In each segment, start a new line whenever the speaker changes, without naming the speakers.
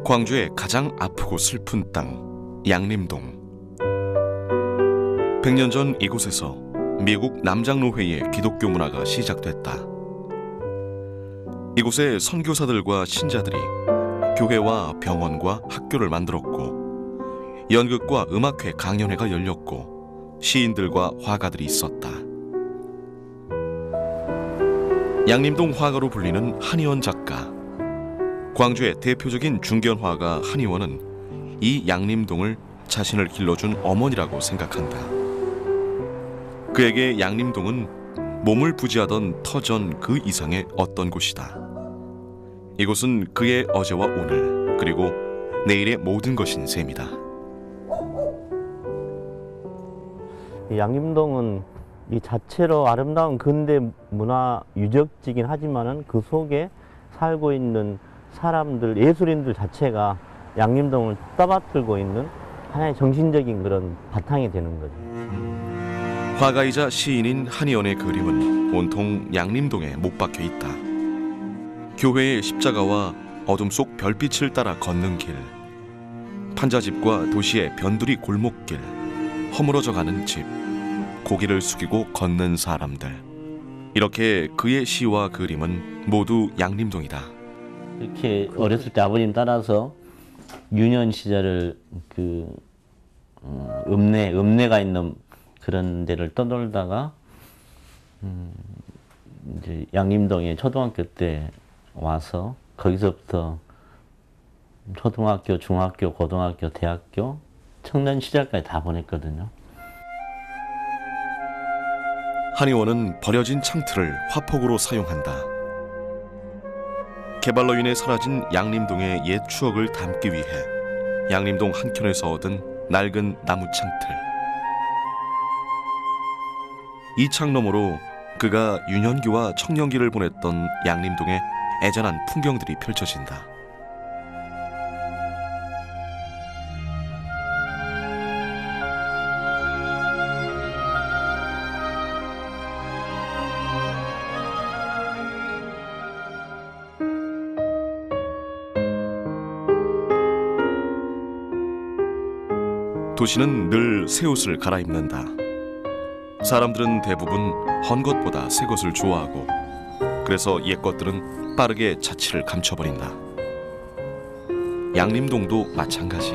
광주의 가장 아프고 슬픈 땅, 양림동. 100년 전 이곳에서 미국 남장로회의 기독교 문화가 시작됐다. 이곳에 선교사들과 신자들이 교회와 병원과 학교를 만들었고, 연극과 음악회 강연회가 열렸고, 시인들과 화가들이 있었다. 양림동 화가로 불리는 한의원 작가. 광주의 대표적인 중견화가 한의원은 이 양림동을 자신을 길러준 어머니라고 생각한다. 그에게 양림동은 몸을 부지하던 터전 그 이상의 어떤 곳이다. 이곳은 그의 어제와 오늘, 그리고 내일의 모든 것인 셈이다.
양림동은 이 자체로 아름다운 근대 문화 유적지긴 하지만은 그 속에 살고 있는 사람들, 예술인들 자체가 양림동을 떠받들고 있는 하나의 정신적인 그런 바탕이 되는 거죠.
화가이자 시인인 한의원의 그림은 온통 양림동에 못 박혀 있다. 교회의 십자가와 어둠 속 별빛을 따라 걷는 길, 판자집과 도시의 변두리 골목길, 허물어져가는 집, 고개를 숙이고 걷는 사람들. 이렇게 그의 시와 그림은 모두 양림동이다.
이렇게 어렸을 때 아버님 따라서 유년 시절을 읍내가 있는 그런 데를 떠돌다가 이제 양림동에 초등학교 때 와서 거기서부터 초등학교, 중학교, 고등학교, 대학교, 청년 시절까지 다 보냈거든요.
한의원은 버려진 창틀을 화폭으로 사용한다. 개발로 인해 사라진 양림동의 옛 추억을 담기 위해 양림동 한켠에서 얻은 낡은 나무 창틀. 이 창 너머로 그가 유년기와 청년기를 보냈던 양림동의 애잔한 풍경들이 펼쳐진다. 도시는 늘 새 옷을 갈아입는다. 사람들은 대부분 헌 것보다 새 것을 좋아하고, 그래서 옛 것들은 빠르게 자취를 감춰버린다. 양림동도 마찬가지.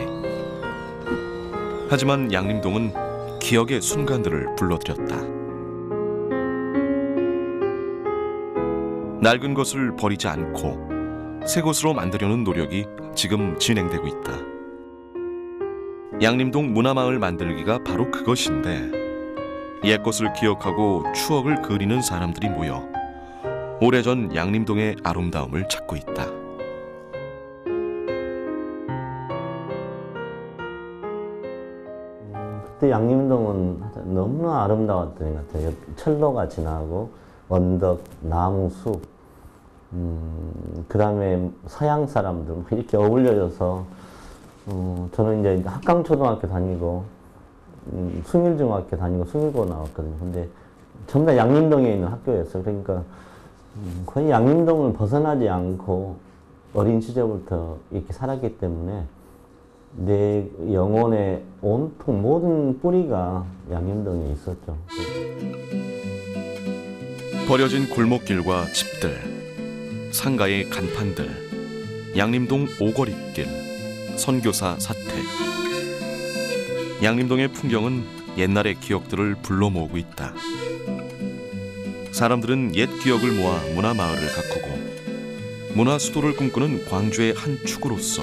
하지만 양림동은 기억의 순간들을 불러들였다. 낡은 것을 버리지 않고 새 것으로 만들려는 노력이 지금 진행되고 있다. 양림동 문화마을 만들기가 바로 그것인데, 옛것을 기억하고 추억을 그리는 사람들이 모여 오래전 양림동의 아름다움을 찾고 있다.
그때 양림동은 너무나 아름다웠던 것 같아요. 철로가 지나고 언덕, 나무, 숲, 그 다음에 서양 사람들 이렇게 어울려져서 저는 이제 합강초등학교 다니고 숭일중학교 다니고 숭일고 나왔거든요. 근데 전부 다 양림동에 있는 학교였어요. 그러니까 거의 양림동을 벗어나지 않고 어린 시절부터 이렇게 살았기 때문에 내 영혼의 온통 모든 뿌리가 양림동에 있었죠.
버려진 골목길과 집들, 상가의 간판들, 양림동 오거리길, 선교사 사택. 양림동의 풍경은 옛날의 기억들을 불러 모으고 있다. 사람들은 옛 기억을 모아 문화마을을 가꾸고, 문화 수도를 꿈꾸는 광주의 한 축으로서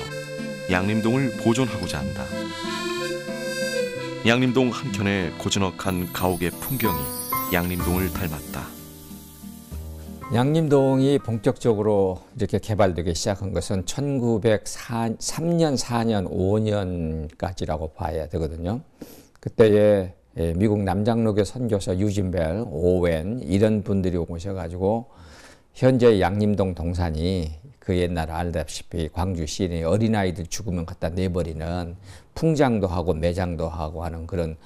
양림동을 보존하고자 한다. 양림동 한켠에 고즈넉한 가옥의 풍경이 양림동을 닮았다.
양림동이 본격적으로 이렇게 개발되기 시작한 것은 1903년, 4년, 5년까지라고 봐야 되거든요. 그때에 미국 남장로교 선교사 유진벨, 오웬 이런 분들이 오셔가지고 현재 양림동 동산이 그 옛날 알다시피 광주 시내 어린아이들 죽으면 갖다 내버리는 풍장도 하고 매장도 하고 하는 그런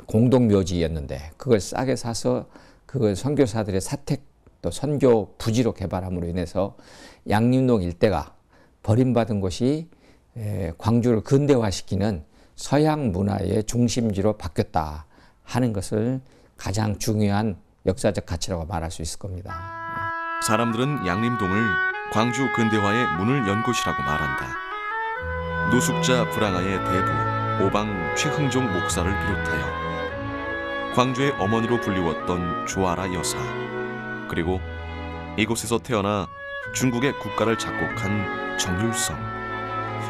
공동묘지였는데, 그걸 싸게 사서 그걸 선교사들의 사택 또 선교 부지로 개발함으로 인해서 양림동 일대가 버림받은 곳이 광주를 근대화시키는 서양 문화의 중심지로 바뀌었다 하는 것을 가장 중요한 역사적 가치라고 말할 수 있을 겁니다.
사람들은 양림동을 광주 근대화의 문을 연 곳이라고 말한다. 노숙자 불황아의 대부 오방 최흥종 목사를 비롯하여 광주의 어머니로 불리웠던 조아라 여사, 그리고 이곳에서 태어나 중국의 국가를 작곡한 정율성,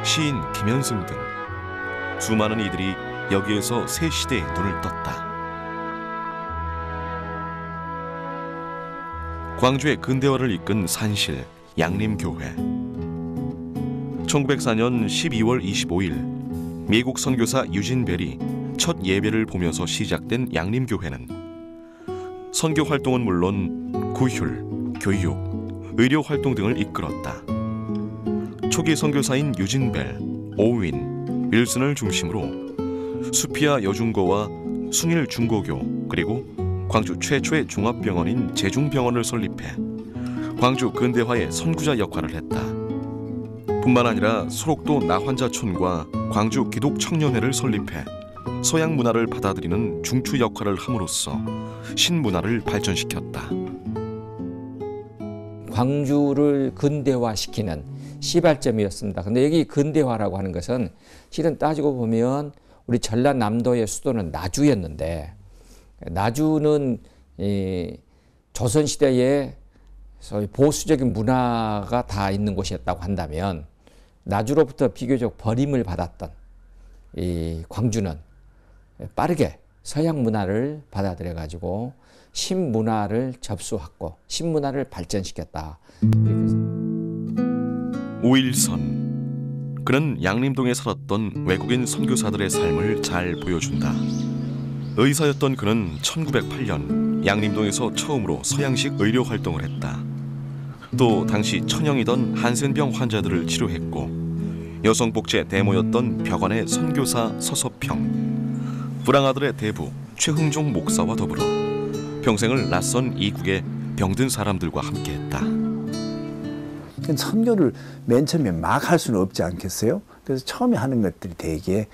시인 김현승 등 수많은 이들이 여기에서 새 시대의 눈을 떴다. 광주의 근대화를 이끈 산실 양림교회. 1904년 12월 25일 미국 선교사 유진 벨이 첫 예배를 보면서 시작된 양림교회는 선교 활동은 물론 구휼, 교육, 의료 활동 등을 이끌었다. 초기 선교사인 유진 벨, 오윈, 윌슨을 중심으로 수피아 여중고와 숭일 중고교, 그리고 광주 최초의 종합병원인 제중병원을 설립해 광주 근대화의 선구자 역할을 했다. 뿐만 아니라 소록도 나환자촌과 광주 기독청년회를 설립해 서양 문화를 받아들이는 중추 역할을 함으로써 신문화를 발전시켰다.
광주를 근대화시키는 시발점이었습니다. 근데 여기 근대화라고 하는 것은 실은 따지고 보면 우리 전라남도의 수도는 나주였는데, 나주는 조선시대에 소위 보수적인 문화가 다 있는 곳이었다고 한다면 나주로부터 비교적 버림을 받았던 이 광주는 빠르게 서양 문화를 받아들여 가지고 신문화를 접수하고 신문화를 발전시켰다.
오일선. 그는 양림동에 살았던 외국인 선교사들의 삶을 잘 보여준다. 의사였던 그는 1908년 양림동에서 처음으로 서양식 의료 활동을 했다. 또 당시 천형이던 한센병 환자들을 치료했고, 여성복지의 대모였던 벽원의 선교사 서서평, 불황아들의 대부 최흥종 목사와 더불어 평생을 낯선 이국의 병든 사람들과 함께했다.
선교를 맨 처음에 막 할 수는 없지 않겠어요? 그래서 처음에 하는 것들이 대개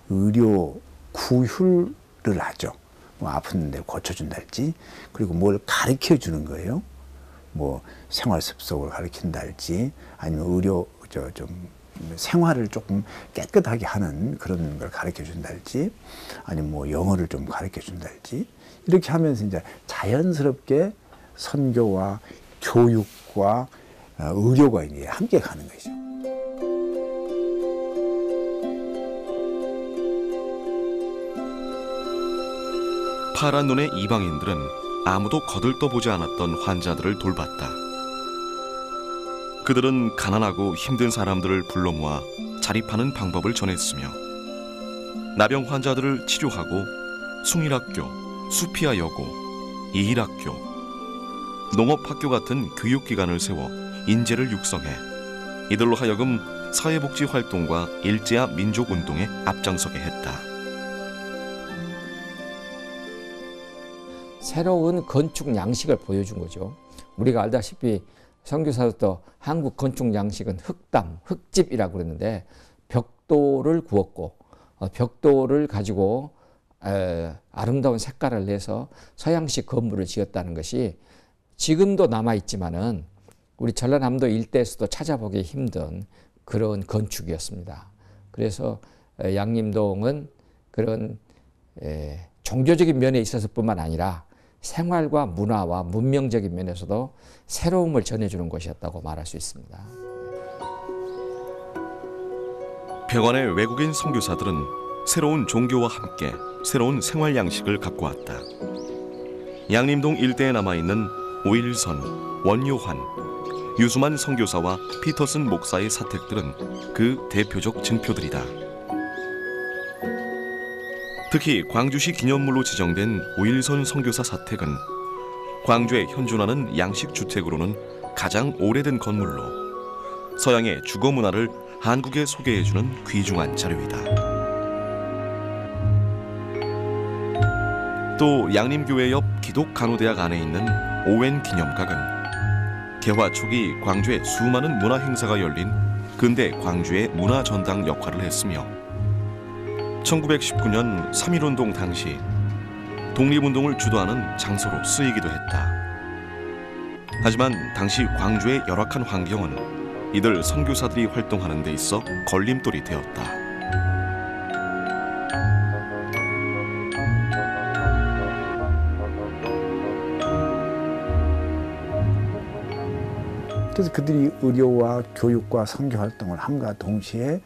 의료 구휼을 하죠. 뭐 아픈 데 고쳐준달지, 그리고 뭘 가르쳐 주는 거예요. 뭐 생활 습속을 가르친달지, 아니면 의료 좀 생활을 조금 깨끗하게 하는 그런 걸 가르쳐 준달지, 아니면 뭐 영어를 좀 가르쳐 준달지, 이렇게 하면서 이제 자연스럽게 선교와 교육과 의료가 이제 함께 가는 거죠.
파란 눈의 이방인들은 아무도 거들떠보지 않았던 환자들을 돌봤다. 그들은 가난하고 힘든 사람들을 불러 모아 자립하는 방법을 전했으며, 나병 환자들을 치료하고 숭일학교, 수피아 여고, 이일학교, 농업학교 같은 교육기관을 세워 인재를 육성해 이들로 하여금 사회복지 활동과 일제화 민족운동에 앞장서게 했다.
새로운 건축 양식을 보여준 거죠. 우리가 알다시피 선교사도 한국 건축 양식은 흙담, 흙집이라고 그러는데, 벽돌을 구웠고 벽돌을 가지고 아름다운 색깔을 내서 서양식 건물을 지었다는 것이 지금도 남아있지만은 우리 전라남도 일대에서도 찾아보기 힘든 그런 건축이었습니다. 그래서 양림동은 그런 종교적인 면에 있어서 뿐만 아니라 생활과 문화와 문명적인 면에서도 새로움을 전해주는 곳이었다고 말할 수 있습니다.
벽원의 외국인 선교사들은 새로운 종교와 함께 새로운 생활 양식을 갖고 왔다. 양림동 일대에 남아있는 오일선, 원요환, 유수만 선교사와 피터슨 목사의 사택들은 그 대표적 증표들이다. 특히 광주시 기념물로 지정된 오일선 선교사 사택은 광주에 현존하는 양식주택으로는 가장 오래된 건물로 서양의 주거 문화를 한국에 소개해주는 귀중한 자료이다. 또 양림교회 옆 기독간호대학 안에 있는 오웬 기념각은 개화 초기 광주에 수많은 문화 행사가 열린 근대 광주의 문화전당 역할을 했으며 1919년 3.1운동 당시 독립운동을 주도하는 장소로 쓰이기도 했다. 하지만 당시 광주의 열악한 환경은 이들 선교사들이 활동하는 데 있어 걸림돌이 되었다.
그래서 그들이 의료와 교육과 선교 활동을 함과 동시에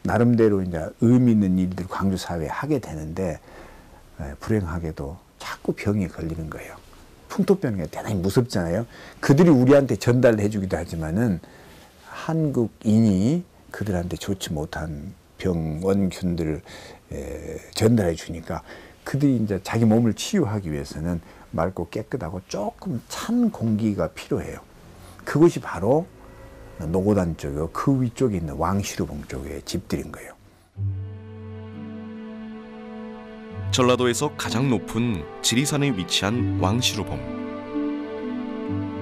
나름대로 이제 의미 있는 일들을 광주 사회에 하게 되는데 불행하게도 자꾸 병이 걸리는 거예요. 풍토병이 대단히 무섭잖아요. 그들이 우리한테 전달해 주기도 하지만은 한국인이 그들한테 좋지 못한 병 원균들을 전달해 주니까 그들이 이제 자기 몸을 치유하기 위해서는 맑고 깨끗하고 조금 찬 공기가 필요해요. 그것이 바로 노고단 쪽이고 그 위쪽에 있는 왕시루봉 쪽의 집들인 거예요.
전라도에서 가장 높은 지리산에 위치한 왕시루봉.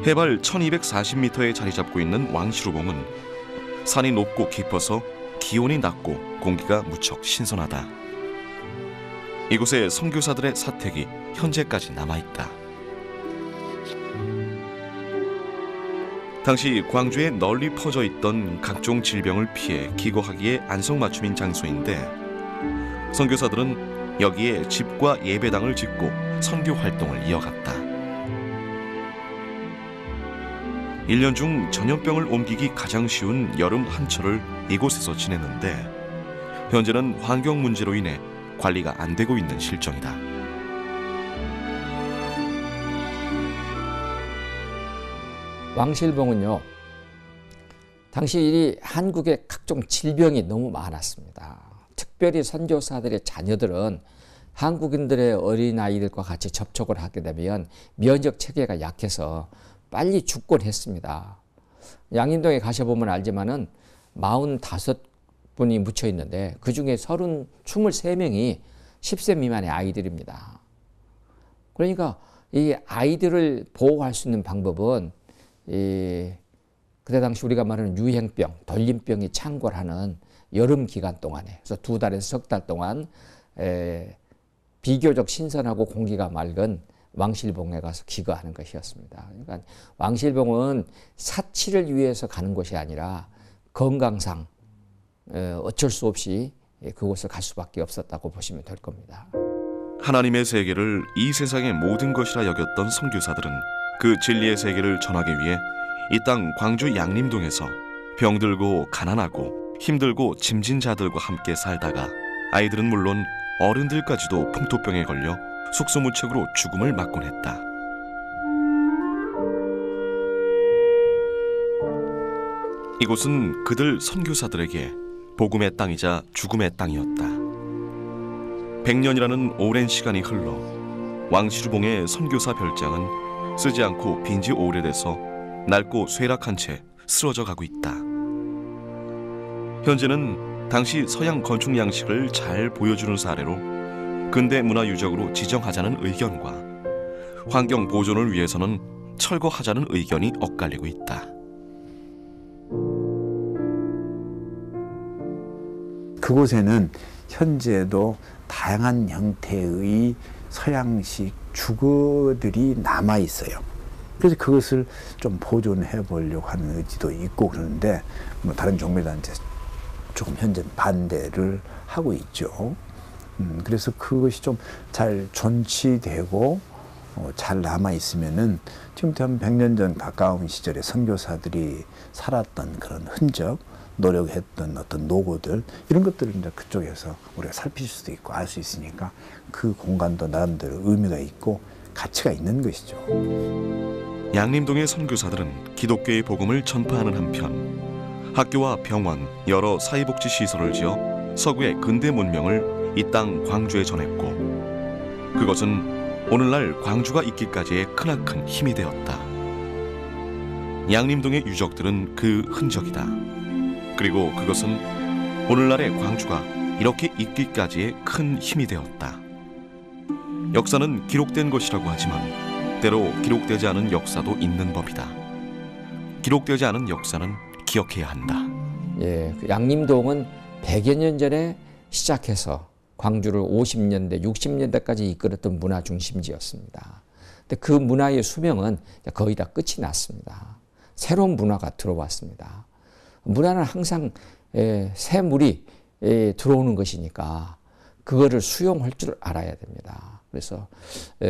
해발 1240m에 자리 잡고 있는 왕시루봉은 산이 높고 깊어서 기온이 낮고 공기가 무척 신선하다. 이곳에 선교사들의 사택이 현재까지 남아있다. 당시 광주에 널리 퍼져 있던 각종 질병을 피해 기거하기에 안성맞춤인 장소인데 선교사들은 여기에 집과 예배당을 짓고 선교 활동을 이어갔다. 1년 중 전염병을 옮기기 가장 쉬운 여름 한철을 이곳에서 지냈는데 현재는 환경 문제로 인해 관리가 안 되고 있는 실정이다.
왕실봉은요, 당시 이 한국에 각종 질병이 너무 많았습니다. 특별히 선교사들의 자녀들은 한국인들의 어린아이들과 같이 접촉을 하게 되면 면역 체계가 약해서 빨리 죽곤 했습니다. 양림동에 가셔보면 알지만은 45분이 묻혀 있는데 그 중에 23명이 10세 미만의 아이들입니다. 그러니까 이 아이들을 보호할 수 있는 방법은 그때 당시 우리가 말하는 유행병, 돌림병이 창궐하는 여름 기간 동안에, 그래서 2달에서 석 달 동안 비교적 신선하고 공기가 맑은 왕실봉에 가서 기거하는 것이었습니다. 그러니까 왕실봉은 사치를 위해서 가는 것이 아니라 건강상 어쩔 수 없이 그곳을 갈 수밖에 없었다고 보시면 될 겁니다.
하나님의 세계를 이 세상의 모든 것이라 여겼던 선교사들은 그 진리의 세계를 전하기 위해 이 땅 광주 양림동에서 병들고 가난하고 힘들고 짐진 자들과 함께 살다가 아이들은 물론 어른들까지도 풍토병에 걸려 속수무책으로 죽음을 맞곤 했다. 이곳은 그들 선교사들에게 복음의 땅이자 죽음의 땅이었다. 100년이라는 오랜 시간이 흘러 왕시루봉의 선교사 별장은 쓰지 않고 빈지 오래돼서 낡고 쇠락한 채 쓰러져 가고 있다. 현재는 당시 서양 건축 양식을 잘 보여주는 사례로 근대 문화유적으로 지정하자는 의견과 환경 보존을 위해서는 철거하자는 의견이 엇갈리고 있다.
그곳에는 현재도 다양한 형태의 서양식 주거들이 남아 있어요. 그래서 그것을 좀 보존해 보려고 하는 의지도 있고 그러는데 뭐 다른 종교단체 조금 현재 반대를 하고 있죠. 그래서 그것이 좀 잘 존치되고 잘 남아 있으면은 지금부터 한 100년 전 가까운 시절에 선교사들이 살았던 그런 흔적, 노력했던 어떤 노고들 이런 것들을 이제 그쪽에서 우리가 살필 수도 있고 알 수 있으니까 그 공간도 나름대로 의미가 있고 가치가 있는 것이죠.
양림동의 선교사들은 기독교의 복음을 전파하는 한편 학교와 병원, 여러 사회복지 시설을 지어 서구의 근대 문명을 이 땅 광주에 전했고 그것은 오늘날 광주가 있기까지의 크나큰 힘이 되었다. 양림동의 유적들은 그 흔적이다. 그리고 그것은 오늘날의 광주가 이렇게 있기까지의 큰 힘이 되었다. 역사는 기록된 것이라고 하지만 때로 기록되지 않은 역사도 있는 법이다. 기록되지 않은 역사는 기억해야 한다.
그 양림동은 100여 년 전에 시작해서 광주를 50년대, 60년대까지 이끌었던 문화 중심지였습니다. 근데 그 문화의 수명은 거의 다 끝이 났습니다. 새로운 문화가 들어왔습니다. 문화는 항상 새 물이 들어오는 것이니까 그거를 수용할 줄 알아야 됩니다. 그래서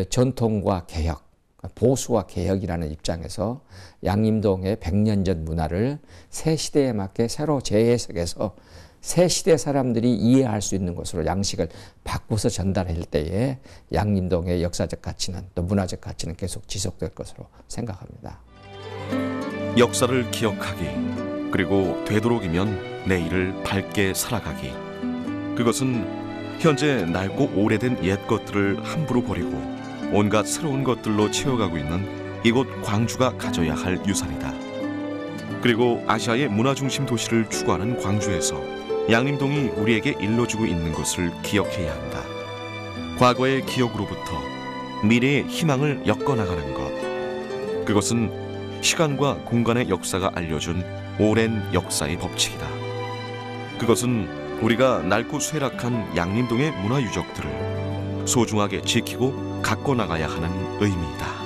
전통과 개혁, 보수와 개혁이라는 입장에서 양림동의 100년 전 문화를 새 시대에 맞게 새로 재해석해서 새 시대 사람들이 이해할 수 있는 것으로 양식을 바꿔서 전달할 때에 양림동의 역사적 가치는 또 문화적 가치는 계속 지속될 것으로 생각합니다.
역사를 기억하기, 그리고 되도록이면 내일을 밝게 살아가기. 그것은 현재 낡고 오래된 옛 것들을 함부로 버리고 온갖 새로운 것들로 채워가고 있는 이곳 광주가 가져야 할 유산이다. 그리고 아시아의 문화중심 도시를 추구하는 광주에서 양림동이 우리에게 일러주고 있는 것을 기억해야 한다. 과거의 기억으로부터 미래의 희망을 엮어나가는 것. 그것은 시간과 공간의 역사가 알려준 오랜 역사의 법칙이다. 그것은 우리가 낡고 쇠락한 양림동의 문화 유적들을 소중하게 지키고 가꿔 나가야 하는 의미이다.